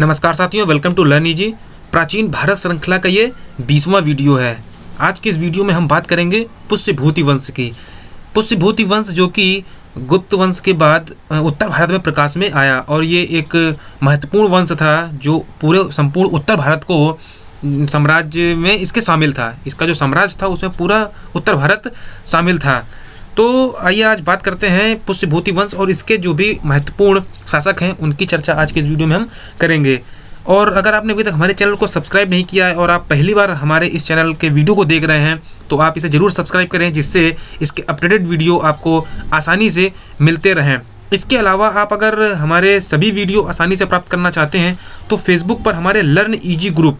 नमस्कार साथियों, welcome to learn easy. प्राचीन भारत श्रृंखला का ये 20वां वीडियो है। आज के इस वीडियो में हम बात करेंगे पुष्यभूति वंश की। पुष्यभूति वंश जो कि गुप्त वंश के बाद उत्तर भारत में प्रकाश में आया और ये एक महत्वपूर्ण वंश था जो पूरे संपूर्ण उत्तर भारत को साम्राज्य में इसके शामिल था। इसका जो साम्राज्य था उसमें पूरा उत्तर भारत शामिल था। तो आइए आज बात करते हैं पुष्यभूति वंश और इसके जो भी महत्वपूर्ण शासक हैं उनकी चर्चा आज के इस वीडियो में हम करेंगे। और अगर आपने अभी तक हमारे चैनल को सब्सक्राइब नहीं किया है और आप पहली बार हमारे इस चैनल के वीडियो को देख रहे हैं तो आप इसे ज़रूर सब्सक्राइब करें, जिससे इसके अपडेटेड वीडियो आपको आसानी से मिलते रहें। इसके अलावा आप अगर हमारे सभी वीडियो आसानी से प्राप्त करना चाहते हैं तो फेसबुक पर हमारे लर्न ईजी ग्रुप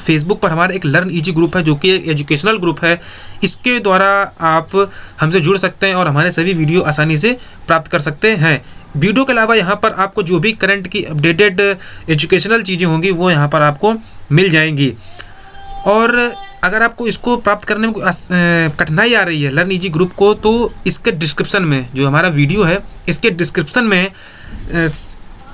एक लर्न ईजी ग्रुप है जो कि एक एजुकेशनल ग्रुप है। इसके द्वारा आप हमसे जुड़ सकते हैं और हमारे सभी वीडियो आसानी से प्राप्त कर सकते हैं। वीडियो के अलावा यहाँ पर आपको जो भी करंट की अपडेटेड एजुकेशनल चीज़ें होंगी वो यहाँ पर आपको मिल जाएंगी। और अगर आपको इसको प्राप्त करने में कठिनाई आ रही है लर्न ईजी ग्रुप को, तो इसके डिस्क्रिप्शन में जो हमारा वीडियो है इसके डिस्क्रिप्शन में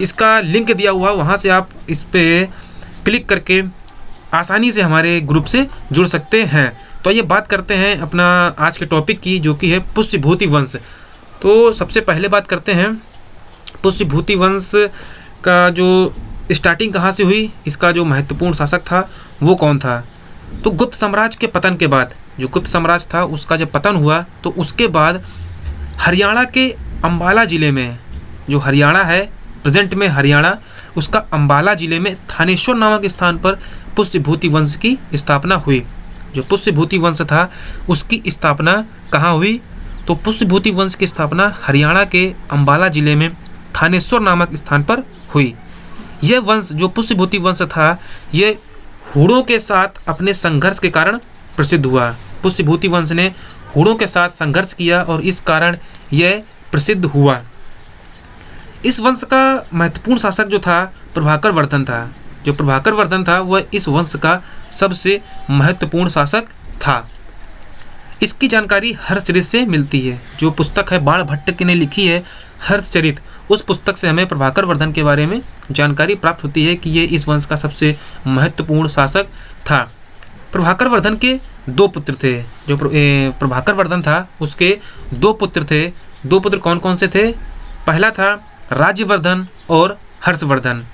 इसका लिंक दिया हुआ, वहाँ से आप इस पर क्लिक करके आसानी से हमारे ग्रुप से जुड़ सकते हैं। तो ये बात करते हैं अपना आज के टॉपिक की, जो कि है पुष्यभूति वंश। तो सबसे पहले बात करते हैं पुष्यभूति वंश का जो स्टार्टिंग कहाँ से हुई, इसका जो महत्वपूर्ण शासक था वो कौन था। तो गुप्त साम्राज्य के पतन के बाद, जो गुप्त साम्राज्य था उसका जब पतन हुआ तो उसके बाद हरियाणा के अम्बाला ज़िले में, जो हरियाणा है प्रेजेंट में हरियाणा, उसका अम्बाला ज़िले में थानेश्वर नामक स्थान पर पुष्यभूति वंश की स्थापना हुई। जो पुष्यभूति वंश था उसकी स्थापना कहाँ हुई, तो पुष्यभूति वंश की स्थापना हरियाणा के अम्बाला ज़िले में थानेश्वर नामक स्थान पर हुई। यह वंश जो पुष्यभूति वंश था ये हुड़ों के साथ अपने संघर्ष के कारण प्रसिद्ध हुआ। पुष्यभूति वंश ने हुड़ों के साथ संघर्ष किया और इस कारण यह प्रसिद्ध हुआ। इस वंश का महत्वपूर्ण शासक जो था प्रभाकर वर्धन था। जो प्रभाकर वर्धन था वह इस वंश का सबसे महत्वपूर्ण शासक था। इसकी जानकारी हर्षचरित से मिलती है। जो पुस्तक है बाणभट्ट ने लिखी है हर्षचरित, उस पुस्तक से हमें प्रभाकर वर्धन के बारे में जानकारी प्राप्त होती है कि ये इस वंश का सबसे महत्वपूर्ण शासक था। प्रभाकर वर्धन के दो पुत्र थे। जो प्रभाकर वर्धन था उसके दो पुत्र थे। दो पुत्र कौन कौन से थे? पहला था राज्यवर्धन और हर्षवर्धन।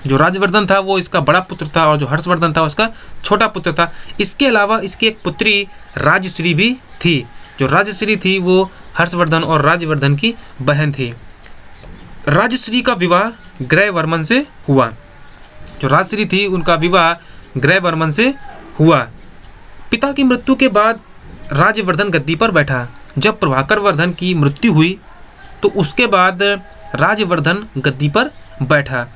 जो राज्यवर्धन था वो इसका बड़ा पुत्र था और जो हर्षवर्धन था उसका छोटा पुत्र था। इसके अलावा इसकी एक पुत्री राजश्री भी थी। जो राजश्री थी वो हर्षवर्धन और राज्यवर्धन की बहन थी। राजश्री का विवाह ग्रयवर्मन से हुआ। जो राजश्री थी उनका विवाह ग्रयवर्मन से हुआ। पिता की मृत्यु के बाद राज्यवर्धन गद्दी पर बैठा। जब प्रभाकर वर्धन की मृत्यु हुई तो उसके बाद राज्यवर्धन गद्दी पर बैठा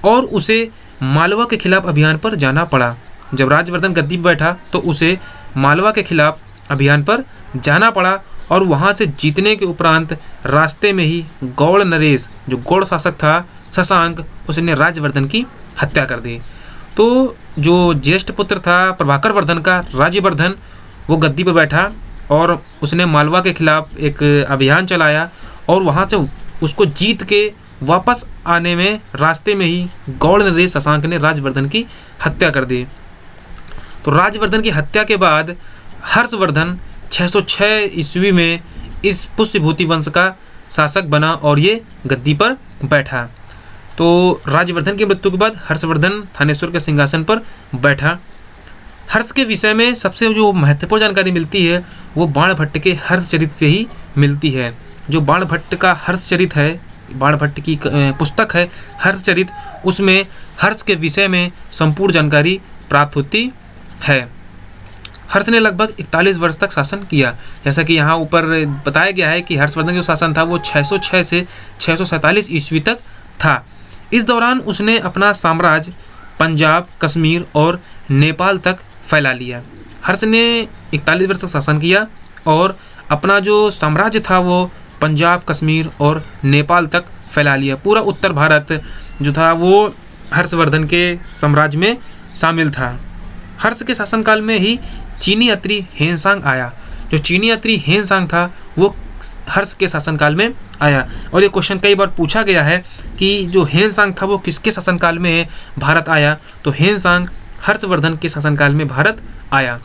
और उसे मालवा के खिलाफ अभियान पर जाना पड़ा। जब राज्यवर्धन गद्दी पर बैठा तो उसे मालवा के खिलाफ अभियान पर जाना पड़ा और वहाँ से जीतने के उपरांत रास्ते में ही गौड़ नरेश, जो गौड़ शासक था शशांक, उसने राज्यवर्धन की हत्या कर दी। तो जो ज्येष्ठ पुत्र था प्रभाकर वर्धन का राज्यवर्धन, वो गद्दी पर बैठा और उसने मालवा के खिलाफ एक अभियान चलाया और वहाँ से उसको जीत के वापस आने में रास्ते में ही गौड़ नरेश शशांक ने राज्यवर्धन की हत्या कर दी। तो राज्यवर्धन की हत्या के बाद हर्षवर्धन 606 ईस्वी में इस पुष्यभूति वंश का शासक बना और ये गद्दी पर बैठा। तो राज्यवर्धन की मृत्यु के बाद हर्षवर्धन थानेश्वर के सिंहासन पर बैठा। हर्ष के विषय में सबसे जो महत्वपूर्ण जानकारी मिलती है वो बाणभट्ट के हर्षचरित से ही मिलती है। जो बाणभट्ट का हर्षचरित है, बाणभट्ट की पुस्तक है हर्षचरित, उसमें हर्ष के विषय में संपूर्ण जानकारी प्राप्त होती है। हर्ष ने लगभग 41 वर्ष तक शासन किया। जैसा कि यहाँ ऊपर बताया गया है कि हर्षवर्धन जो शासन था वो 606 से 647 ईस्वी तक था। इस दौरान उसने अपना साम्राज्य पंजाब, कश्मीर और नेपाल तक फैला लिया। हर्ष ने 41 वर्ष तक शासन किया और अपना जो साम्राज्य था वो पंजाब, कश्मीर और नेपाल तक फैला लिया। पूरा उत्तर भारत जो था वो हर्षवर्धन के साम्राज्य में शामिल था। हर्ष के शासनकाल में ही चीनी अत्री हेनसांग आया। जो चीनी अत्री हेनसांग था वो हर्ष के शासनकाल में आया। और ये क्वेश्चन कई बार पूछा गया है कि जो हेनसांग था वो किसके शासनकाल में भारत आया, तो हेनसांग हर्षवर्धन के शासनकाल में भारत आया।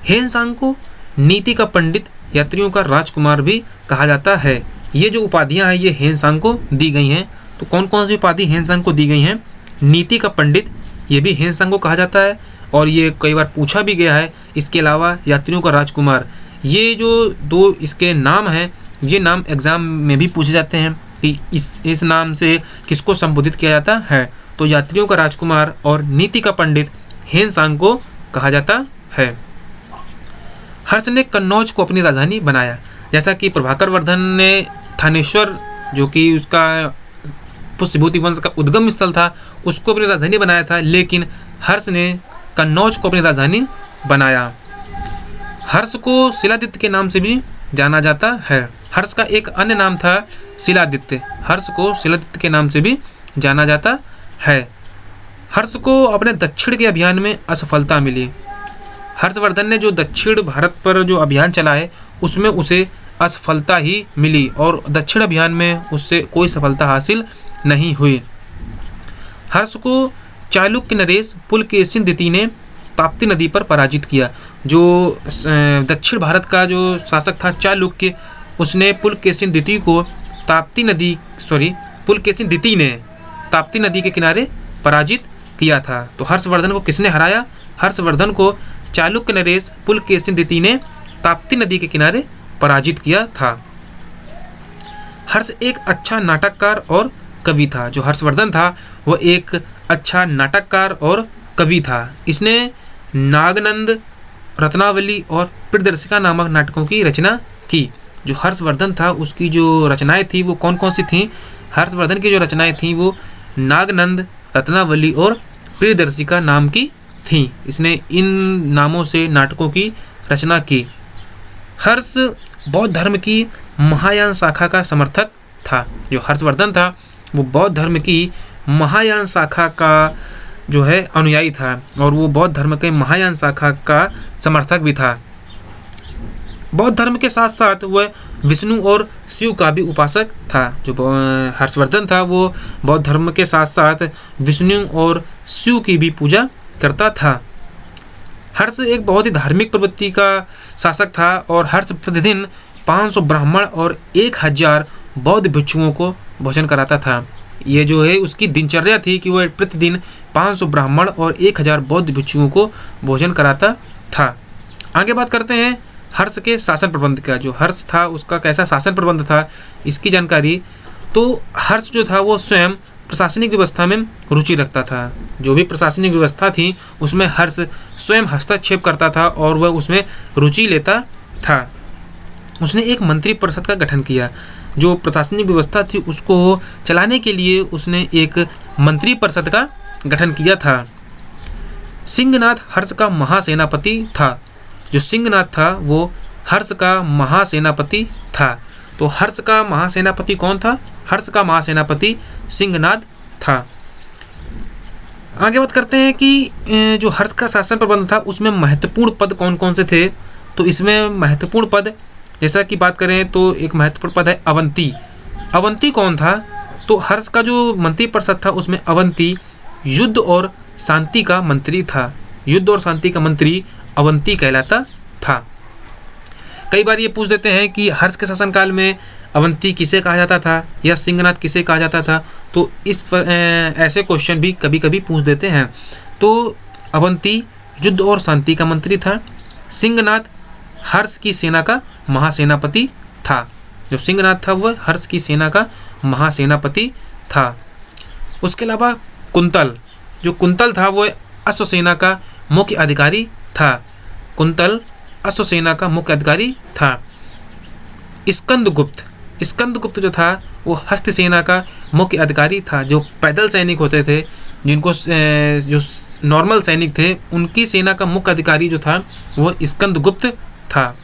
हेनसांग को नीति का पंडित, यात्रियों का राजकुमार भी कहा जाता है। ये जो उपाधियां हैं ये हेनसांग को दी गई हैं। तो कौन कौन सी उपाधि हेनसांग को दी गई हैं? नीति का पंडित, ये भी हेनसांग को कहा जाता है और ये कई बार पूछा भी गया है। इसके अलावा यात्रियों का राजकुमार, ये जो दो इसके नाम हैं, ये नाम एग्जाम में भी पूछे जाते हैं कि इस नाम से किसको संबोधित किया जाता है। तो यात्रियों का राजकुमार और नीति का पंडित हेनसांग को कहा जाता है। हर्ष ने कन्नौज को अपनी राजधानी बनाया। जैसा कि प्रभाकर वर्धन ने थानेश्वर, जो कि उसका पुष्यभूति वंश का उद्गम स्थल था, उसको अपनी राजधानी बनाया था, लेकिन हर्ष ने कन्नौज को अपनी राजधानी बनाया। हर्ष को शिलादित्य के नाम से भी जाना जाता है। हर्ष का एक अन्य नाम था शिलादित्य। हर्ष को शिलादित्य के नाम से भी जाना जाता है। हर्ष को अपने दक्षिण के अभियान में असफलता मिली। हर्षवर्धन ने जो दक्षिण भारत पर जो अभियान चलाए उसमें उसे असफलता ही मिली और दक्षिण अभियान में उससे कोई सफलता हासिल नहीं हुई। हर्ष को चालुक्य नरेश पुलकेशिन द्वितीय ने ताप्ती नदी पर पराजित किया। जो दक्षिण भारत का जो शासक था चालुक्य, उसने पुलकेशिन द्वितीय ने ताप्ती नदी के किनारे पराजित किया था। तो हर्षवर्धन को किसने हराया? हर्षवर्धन को चालुक्य नरेश पुलकेशिन द्वितीय ने ताप्ती नदी के किनारे पराजित किया था। हर्ष एक अच्छा नाटककार और कवि था। जो हर्षवर्धन था वह एक अच्छा नाटककार और कवि था। इसने नागनंद, रत्नावली और प्रियदर्शिका नामक नाटकों की रचना की। जो हर्षवर्धन था उसकी जो रचनाएं थी वो कौन कौन सी थीं? हर्षवर्धन की जो रचनाएं थीं वो नागनंद, रत्नावली और प्रियदर्शिका नाम की थीं। इसने इन नामों से नाटकों की रचना की। हर्ष बौद्ध धर्म की महायान शाखा का समर्थक था। जो हर्षवर्धन था वो बौद्ध धर्म की महायान शाखा का जो है अनुयायी था और वो बौद्ध धर्म के महायान शाखा का समर्थक भी था। बौद्ध धर्म के साथ साथ वह विष्णु और शिव का भी उपासक था। जो हर्षवर्धन था वो बौद्ध धर्म के साथ साथ विष्णु और शिव की भी पूजा करता था। हर्ष एक बहुत ही धार्मिक प्रवृत्ति का शासक था और हर्ष प्रतिदिन 500 ब्राह्मण और 1000 बौद्ध भिक्षुओं को भोजन कराता था। ये जो है उसकी दिनचर्या थी कि वह प्रतिदिन 500 ब्राह्मण और 1000 बौद्ध भिक्षुओं को भोजन कराता था। आगे बात करते हैं हर्ष के शासन प्रबंध का। जो हर्ष था उसका कैसा शासन प्रबंध था इसकी जानकारी। तो हर्ष जो था वो स्वयं प्रशासनिक व्यवस्था में रुचि रखता था। जो भी प्रशासनिक व्यवस्था थी उसमें हर्ष स्वयं हस्तक्षेप करता था और वह उसमें रुचि लेता था। उसने एक मंत्री परिषद का गठन किया। जो प्रशासनिक व्यवस्था थी उसको चलाने के लिए उसने एक मंत्री परिषद का गठन किया था। सिंहनाथ हर्ष का महासेनापति था। जो सिंहनाथ था वो हर्ष का महासेनापति था। तो हर्ष का महासेनापति कौन था? हर्ष का महासेनापति सिंहनाथ था। आगे बात करते हैं कि जो हर्ष का शासन प्रबंध था उसमें महत्वपूर्ण पद कौन कौन से थे। तो इसमें महत्वपूर्ण पद जैसा कि बात करें तो एक महत्वपूर्ण पद है अवंती। अवंती कौन था? तो हर्ष का जो मंत्री परिषद था उसमें अवंती युद्ध और शांति का मंत्री था। युद्ध और शांति का मंत्री अवंती कहलाता था। कई बार ये पूछ देते हैं कि हर्ष के शासनकाल में अवंती किसे कहा जाता था या सिंहनाथ किसे कहा जाता था। तो ऐसे क्वेश्चन भी कभी कभी पूछ देते हैं। तो अवंती युद्ध और शांति का मंत्री था। सिंहनाथ हर्ष की सेना का महासेनापति था। जो सिंहनाथ था वह हर्ष की सेना का महासेनापति था। उसके अलावा कुंतल, जो कुंतल था वह अश्वसेना का मुख्य अधिकारी था। कुंतल अश्वसेना का मुख्य अधिकारी था। स्कंदगुप्त जो था वो हस्त सेना का मुख्य अधिकारी था। जो पैदल सैनिक होते थे, जिनको जो नॉर्मल सैनिक थे, उनकी सेना का मुख्य अधिकारी जो था वो स्कंदगुप्त था।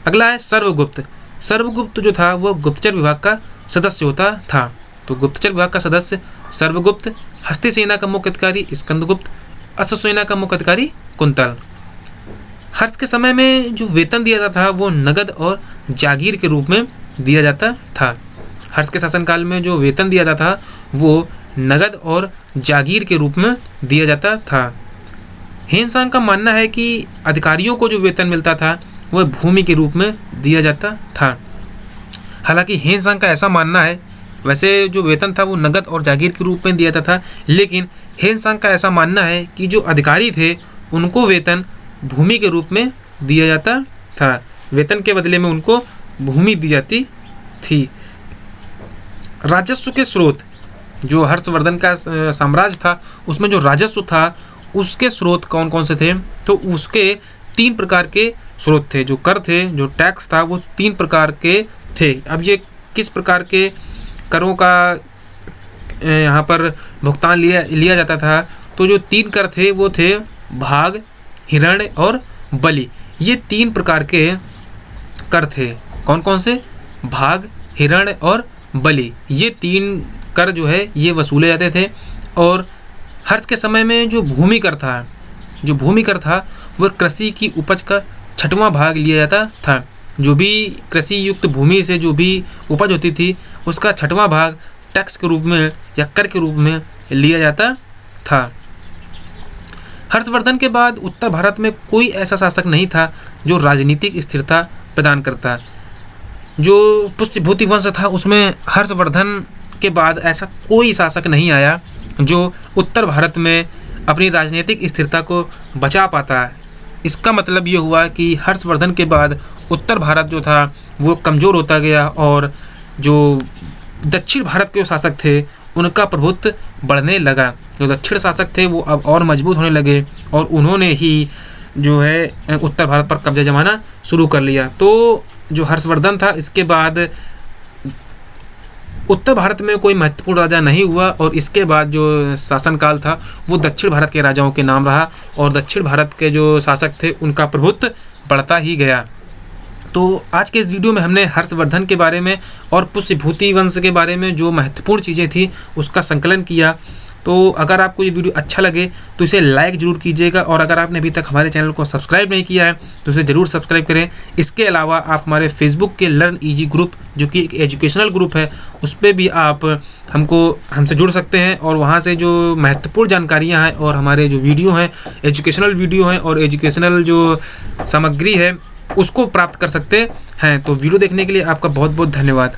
अगला है सर्वगुप्त जो था वो गुप्तचर विभाग का सदस्य होता था। तो गुप्तचर विभाग का सदस्य सर्वगुप्त, हस्ती सेना का मुख्य अधिकारी स्कंदगुप्त, अश्वसेना का मुख्य अधिकारी कुंतल। हर्ष के समय में जो वेतन दिया जाता था वो नगद और जागीर के रूप में दिया जाता था। हर्ष के शासनकाल में जो वेतन दिया जाता था वो नगद और जागीर के रूप में दिया जाता था। हेनसांग का मानना है कि अधिकारियों को जो वेतन मिलता था वह भूमि के रूप में दिया जाता था। हालांकि हेनसांग का ऐसा मानना है, वैसे जो वेतन था वो नगद और जागीर के रूप में दिया जाता था, लेकिन हेनसांग का ऐसा मानना है कि जो अधिकारी थे उनको वेतन भूमि के रूप में दिया जाता था। वेतन के बदले में उनको भूमि दी जाती थी। राजस्व के स्रोत, जो हर्षवर्धन का साम्राज्य था उसमें जो राजस्व था उसके स्रोत कौन कौन से थे, तो उसके 3 प्रकार के स्रोत थे। जो कर थे, जो टैक्स था, वो 3 प्रकार के थे। अब ये किस प्रकार के करों का यहाँ पर भुगतान लिया जाता था, तो जो 3 कर थे वो थे भाग, हिरण्य और बलि। ये 3 प्रकार के कर थे। कौन कौन से? भाग, हिरण्य और बलि। ये 3 कर जो है ये वसूले जाते थे। और हर्ष के समय में जो भूमि कर था वह कृषि की उपज का 6वां भाग लिया जाता था। जो भी कृषि युक्त भूमि से जो भी उपज होती थी उसका 6वां भाग टैक्स के रूप में या कर के रूप में लिया जाता था। हर्षवर्धन के बाद उत्तर भारत में कोई ऐसा शासक नहीं था जो राजनीतिक स्थिरता प्रदान करता। जो पुष्यभूति वंश था उसमें हर्षवर्धन के बाद ऐसा कोई शासक नहीं आया जो उत्तर भारत में अपनी राजनीतिक स्थिरता को बचा पाता। इसका मतलब ये हुआ कि हर्षवर्धन के बाद उत्तर भारत जो था वो कमज़ोर होता गया और जो दक्षिण भारत के जो शासक थे उनका प्रभुत्व बढ़ने लगा। जो दक्षिण शासक थे वो अब और मजबूत होने लगे और उन्होंने ही जो है उत्तर भारत पर कब्जा जमाना शुरू कर लिया। तो जो हर्षवर्धन था इसके बाद उत्तर भारत में कोई महत्वपूर्ण राजा नहीं हुआ और इसके बाद जो शासनकाल था वो दक्षिण भारत के राजाओं के नाम रहा और दक्षिण भारत के जो शासक थे उनका प्रभुत्व बढ़ता ही गया। तो आज के इस वीडियो में हमने हर्षवर्धन के बारे में और पुष्यभूति वंश के बारे में जो महत्वपूर्ण चीज़ें थी उसका संकलन किया। तो अगर आपको ये वीडियो अच्छा लगे तो इसे लाइक ज़रूर कीजिएगा और अगर आपने अभी तक हमारे चैनल को सब्सक्राइब नहीं किया है तो इसे ज़रूर सब्सक्राइब करें। इसके अलावा आप हमारे फेसबुक के लर्न ईजी ग्रुप, जो कि एक एजुकेशनल ग्रुप है, उस पर भी आप हमसे जुड़ सकते हैं और वहाँ से जो महत्वपूर्ण जानकारियाँ हैं और हमारे जो वीडियो हैं, एजुकेशनल वीडियो हैं और एजुकेशनल जो सामग्री है उसको प्राप्त कर सकते हैं। तो वीडियो देखने के लिए आपका बहुत बहुत धन्यवाद।